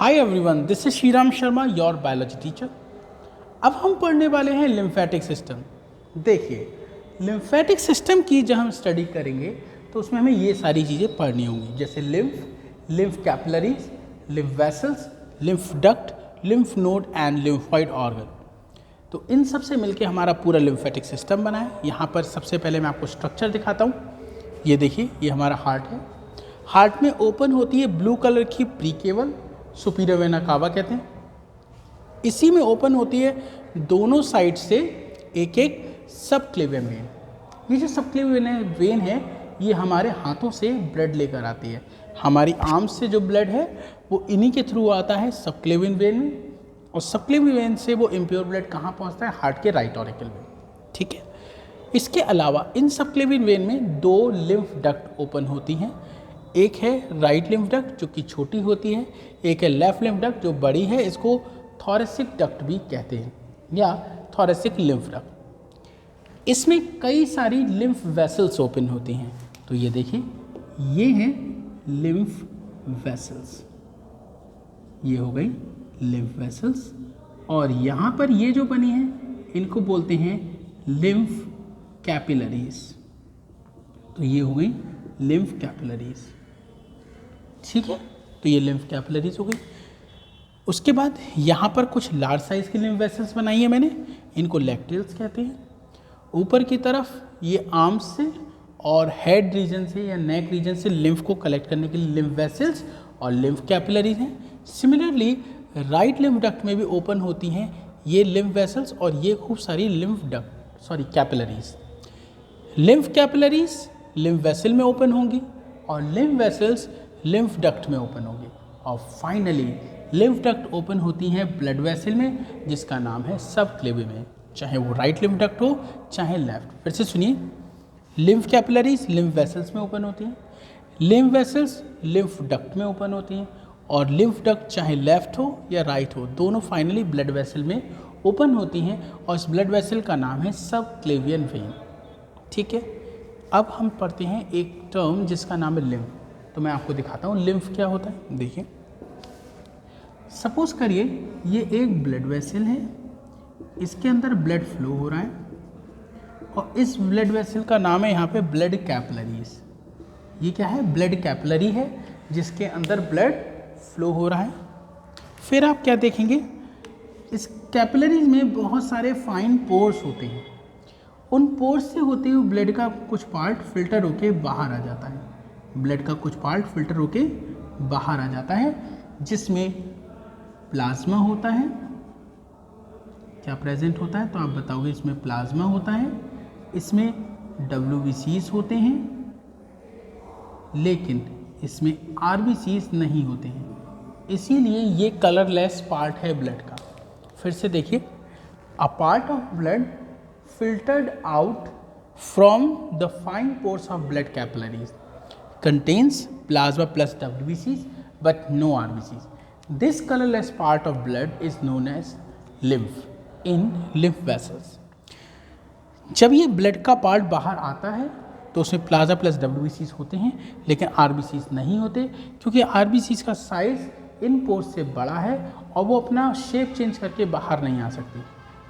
Hi everyone, this is Shriram Sharma, your biology teacher. अब हम पढ़ने वाले हैं लिम्फेटिक सिस्टम। देखिए, लिम्फेटिक सिस्टम की जब हम स्टडी करेंगे तो उसमें हमें ये सारी चीज़ें पढ़नी होंगी, जैसे lymph capillaries, lymph vessels, lymph duct, lymph node and lymphoid organ. तो इन सब से मिलके हमारा पूरा लिम्फेटिक सिस्टम बना है। यहाँ पर सबसे पहले मैं आपको स्ट्रक्चर दिखाता हूँ। ये देखिए, ये हमारा हार्ट है। हार्ट में ओपन होती है ब्लू कलर की प्रीकेवल, सुपीरियर वेना कावा कहते हैं। इसी में ओपन होती है दोनों साइड से एक एक सबक्लेवियन वेन। ये जो सबक्लेवियन वेन है, ये हमारे हाथों से ब्लड लेकर आती है। हमारी आर्म्स से जो ब्लड है वो इन्हीं के थ्रू आता है सबक्लेवियन वेन में, और सबक्लेवियन वेन से वो इम्प्योर ब्लड कहाँ पहुँचता है? हार्ट के राइट ऑरिकल में। ठीक है। इसके अलावा इन सबक्लेवियन वेन में दो लिम्फ डक्ट ओपन होती हैं। एक है राइट लिम्फ डक्ट जो कि छोटी होती है, एक है लेफ्ट लिम्फ डक्ट जो बड़ी है। इसको थोरेसिक डक्ट भी कहते हैं या थोरेसिक लिम्फ डक्ट। इसमें कई सारी लिम्फ वेसल्स ओपन होती हैं। तो ये देखिए, ये हैं लिम्फ वेसल्स, ये हो गई लिम्फ वेसल्स। और यहाँ पर ये जो बनी हैं इनको बोलते हैं लिम्फ कैपिलरीज। तो ये हो गई लिम्फ कैपिलरीज। ठीक है, तो ये लिम्फ कैपिलरीज हो गई। उसके बाद यहाँ पर कुछ लार्ज साइज की लिम्फ वेसल्स बनाई है मैंने, इनको लैक्टेल्स कहते हैं। ऊपर की तरफ ये आर्म्स से और हेड रीजन से या नेक रीजन से लिम्फ को कलेक्ट करने के लिए लिम्फ वेसल्स और लिम्फ कैपिलरीज हैं। सिमिलरली राइट लिम्फ डक्ट में भी ओपन होती हैं ये लिम्फ वेसल्स और ये खूब सारी capillaries. Lymph capillaries lymph vessel में ओपन होंगी और लिम्फ वेसल्स लिम्फ डक्ट में ओपन होंगी। और फाइनली लिम्फ डक्ट ओपन होती हैं ब्लड वेसल में, जिसका नाम है सबक्लेवियन, चाहे वो राइट लिम्फ डक्ट हो चाहे लेफ्ट। फिर से सुनिए, लिम्फ कैपिलरीज लिम्फ वेसल्स में ओपन होती हैं, लिम्फ वेसल्स लिम्फ डक्ट में ओपन होती हैं, और लिम्फ डक्ट चाहे लेफ्ट हो या राइट हो, दोनों फाइनली ब्लड वेसल में ओपन होती हैं। और इस ब्लड वेसल का नाम है सबक्लेवियन वेन। ठीक है। अब हम पढ़ते हैं एक टर्म जिसका नाम है लिम्फ। तो मैं आपको दिखाता हूँ लिम्फ क्या होता है। देखिए, सपोज करिए ये एक ब्लड वेसल है, इसके अंदर ब्लड फ्लो हो रहा है और इस ब्लड वेसल का नाम है यहाँ पे ब्लड कैपिलरीज। ये क्या है? ब्लड कैपिलरी है जिसके अंदर ब्लड फ्लो हो रहा है। फिर आप क्या देखेंगे, इस कैपिलरीज में बहुत सारे फाइन पोर्स होते हैं। उन पोर्स से होते हुए ब्लड का कुछ पार्ट फिल्टर होके बाहर आ जाता है। ब्लड का कुछ पार्ट फिल्टर होके बाहर आ जाता है, जिसमें प्लाज्मा होता है। क्या प्रेजेंट होता है? तो आप बताओगे इसमें प्लाज्मा होता है, इसमें WBCs होते हैं, लेकिन इसमें RBCs नहीं होते हैं। इसीलिए ये कलरलेस पार्ट है ब्लड का। फिर से देखिए, a part of blood filtered out from the fine pores of blood capillaries contains plasma plus WBCs but no RBCs. This colorless part of blood is known as lymph in lymph vessels. जब ये blood का part बाहर आता है तो उसमें plasma plus WBCs होते हैं, लेकिन RBCs नहीं होते, क्योंकि RBCs का साइज इन पोर्स से बड़ा है और वो अपना शेप चेंज करके बाहर नहीं आ सकती।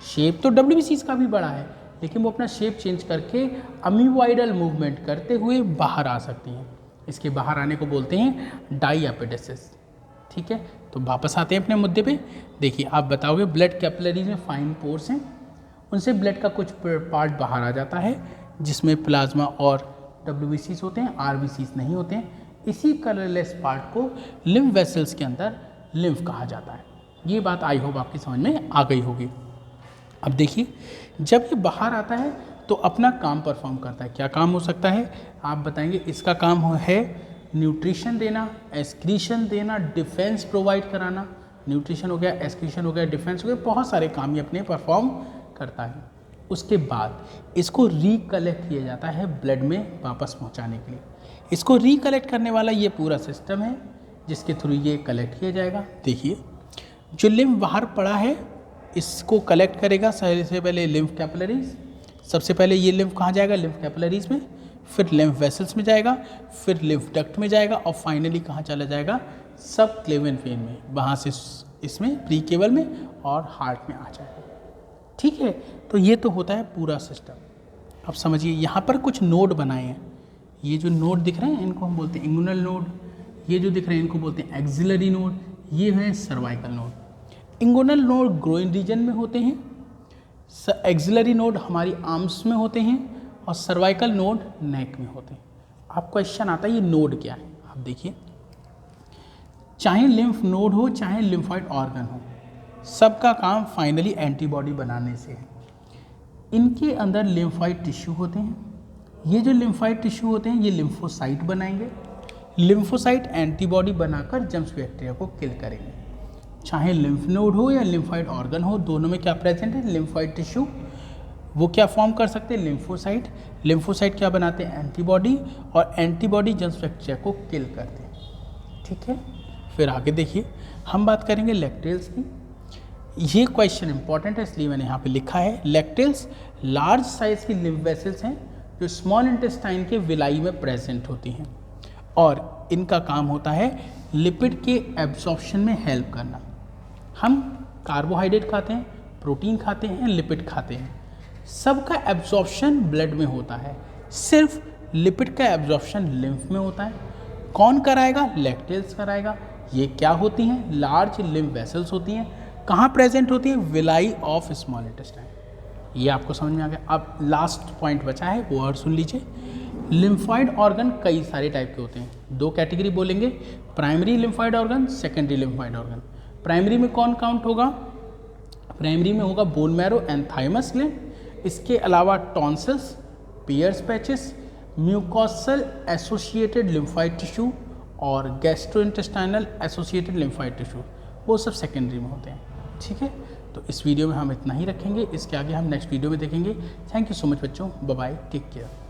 शेप तो WBCs का भी बड़ा है, लेकिन वो अपना शेप चेंज करके अमीबॉइडल मूवमेंट करते हुए बाहर आ सकती हैं। इसके बाहर आने को बोलते हैं डाईएपिडेसिस। ठीक है, तो वापस आते हैं अपने मुद्दे पे। देखिए, आप बताओगे ब्लड कैपिलरीज में फाइन पोर्स हैं, उनसे ब्लड का कुछ पार्ट बाहर आ जाता है जिसमें प्लाज्मा और WBCs होते हैं, RBCs नहीं होते हैं। इसी कलरलेस पार्ट को लिम्फ वेसल्स के अंदर लिम्फ कहा जाता है। ये बात आई होप आपकी समझ में आ गई होगी। अब देखिए, जब ये बाहर आता है तो अपना काम परफॉर्म करता है। क्या काम हो सकता है आप बताएंगे? इसका काम है न्यूट्रिशन देना, एक्सक्रीशन देना, डिफेंस प्रोवाइड कराना। न्यूट्रिशन हो गया, एक्सक्रीशन हो गया, डिफेंस हो गया, बहुत सारे काम ये अपने परफॉर्म करता है। उसके बाद इसको रिकलेक्ट किया जाता है ब्लड में वापस पहुंचाने के लिए। इसको रिकलेक्ट करने वाला ये पूरा सिस्टम है जिसके थ्रू ये कलेक्ट किया जाएगा। देखिए, जो लिम्फ बाहर पड़ा है इसको कलेक्ट करेगा सबसे पहले लिम्फ कैपिलरीज। सबसे पहले ये लिम्फ कहाँ जाएगा? लिम्फ कैपिलरीज में। फिर लिम्फ वेसल्स में जाएगा, फिर लिम्फ डक्ट में जाएगा और फाइनली कहाँ चला जाएगा, सब क्लेवियन वेन में, वहाँ से इसमें प्री केबल में और हार्ट में आ जाएगा। ठीक है, तो ये तो होता है पूरा सिस्टम। अब समझिए यहाँ पर कुछ नोड बनाए हैं, ये जो नोड दिख रहे हैं इनको हम बोलते हैं इंगुइनल नोड, ये जो दिख रहे हैं इनको बोलते हैं एक्सिलरी नोड, ये है cervical node. Inguinal node groin region में होते हैं, एक्सिलरी नोड हमारी आर्म्स में होते हैं और सर्वाइकल नोड नेक में होते हैं। आप क्वेश्चन आता है ये नोड क्या है, आप देखिए, चाहे लिम्फ नोड हो चाहे लिम्फॉइड ऑर्गन हो, सबका काम फाइनली एंटीबॉडी बनाने से है। इनके अंदर लिम्फॉइड टिश्यू होते हैं, ये जो लिम्फॉइड टिश्यू होते हैं ये लिम्फोसाइट बनाएंगे, लिम्फोसाइट एंटीबॉडी बनाकर जर्म्स बैक्टीरिया को किल करेंगे। चाहे लिम्फ नोड हो या लिम्फॉइड ऑर्गन हो, दोनों में क्या प्रेजेंट है, लिम्फॉइड टिश्यू, वो क्या फॉर्म कर सकते हैं, लिम्फोसाइट। लिम्फोसाइट क्या बनाते हैं, एंटीबॉडी, और एंटीबॉडी जर्म्स बैक्टीरिया को किल करते हैं। ठीक है, फिर आगे देखिए, हम बात करेंगे लैक्टेल्स की। ये क्वेश्चन इंपॉर्टेंट है इसलिए मैंने यहाँ पे लिखा है। लैक्टेल्स लार्ज साइज की लिम्फ वेसल्स हैं जो स्मॉल इंटेस्टाइन के विलाई में प्रेजेंट होती हैं और इनका काम होता है लिपिड के एब्जॉर्प्शन में हेल्प करना। हम कार्बोहाइड्रेट खाते हैं, प्रोटीन खाते हैं, लिपिड खाते हैं, सबका एब्जॉर्प्शन ब्लड में होता है, सिर्फ लिपिड का एब्जॉर्प्शन लिम्फ में होता है। कौन कराएगा, लैक्टेल्स कराएगा। ये क्या होती हैं, लार्ज लिम्फ वेसल्स होती हैं। कहाँ प्रेजेंट होती है, विलाई ऑफ स्मॉल इंटेस्टाइन। ये आपको समझ में आ गया। अब लास्ट पॉइंट बचा है वो और सुन लीजिए। लिम्फॉइड ऑर्गन कई सारे टाइप के होते हैं, दो कैटेगरी बोलेंगे, primary lymphoid organ, secondary lymphoid organ. Primary में कौन काउंट होगा, प्राइमरी में होगा bone marrow and thymus gland, इसके अलावा tonsils, Peyer's patches, mucosal associated lymphoid tissue और गैस्ट्रोइंटेस्टाइनल एसोसिएटेड लिम्फॉइड टिश्यू, वो सब सेकेंडरी में होते हैं। ठीक है, तो इस वीडियो में हम इतना ही रखेंगे, इसके आगे हम नेक्स्ट वीडियो में देखेंगे। थैंक यू सो मच बच्चों, बाय बाय, टेक केयर।